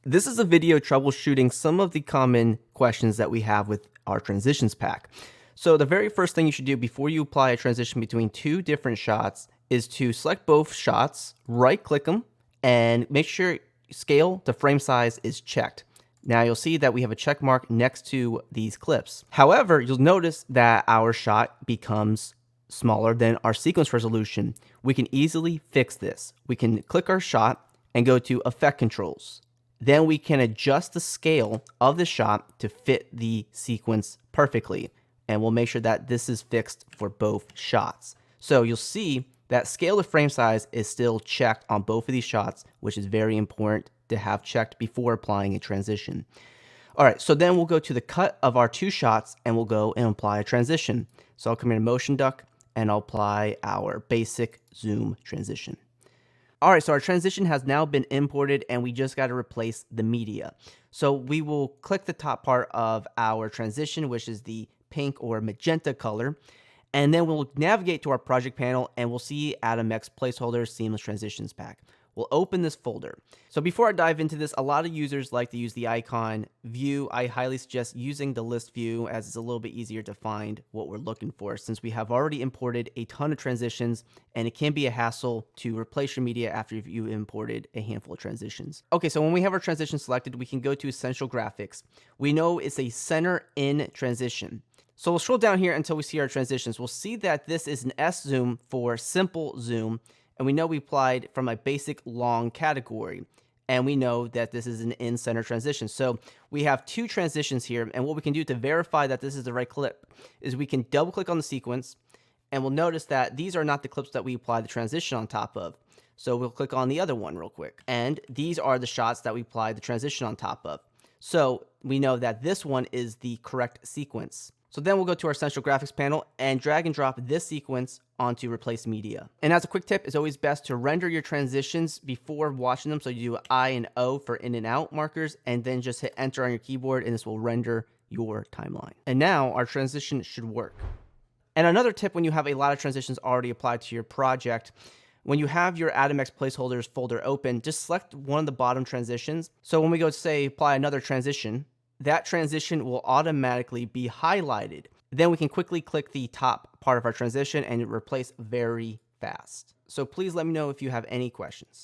This is a video troubleshooting some of the common questions that we have with our transitions pack. So the very first thing you should do before you apply a transition between two different shots is to select both shots, right click them, and make sure scale to frame size is checked. Now you'll see that we have a check mark next to these clips. However, you'll notice that our shot becomes smaller than our sequence resolution. We can easily fix this. We can click our shot and go to Effect Controls. Then we can adjust the scale of the shot to fit the sequence perfectly. And we'll make sure that this is fixed for both shots. So you'll see that scale to frame size is still checked on both of these shots, which is very important to have checked before applying a transition. All right, so then we'll go to the cut of our two shots and we'll go and apply a transition. So I'll come here to MotionDuck and I'll apply our basic zoom transition. All right, so our transition has now been imported and we just got to replace the media. So we will click the top part of our transition, which is the pink or magenta color. And then we'll navigate to our project panel and we'll see AtomX placeholder seamless transitions pack. We'll open this folder. So before I dive into this, a lot of users like to use the icon view. I highly suggest using the list view as it's a little bit easier to find what we're looking for, since we have already imported a ton of transitions and it can be a hassle to replace your media after you imported a handful of transitions. Okay, so when we have our transition selected, we can go to Essential Graphics. We know it's a center in transition. So we'll scroll down here until we see our transitions. We'll see that this is an S zoom for simple zoom. And we know we applied from a basic long category. And we know that this is an in-center transition. So we have two transitions here. And what we can do to verify that this is the right clip is we can double click on the sequence. And we'll notice that these are not the clips that we applied the transition on top of. So we'll click on the other one real quick. And these are the shots that we applied the transition on top of. So we know that this one is the correct sequence. So then we'll go to our Essential Graphics panel and drag and drop this sequence onto Replace Media. And as a quick tip, it's always best to render your transitions before watching them. So you do I and O for in and out markers, and then just hit enter on your keyboard and this will render your timeline. And now our transition should work. And another tip when you have a lot of transitions already applied to your project, when you have your AtomX placeholders folder open, just select one of the bottom transitions. So when we go to say apply another transition, that transition will automatically be highlighted. Then we can quickly click the top part of our transition and replace very fast. So please let me know if you have any questions.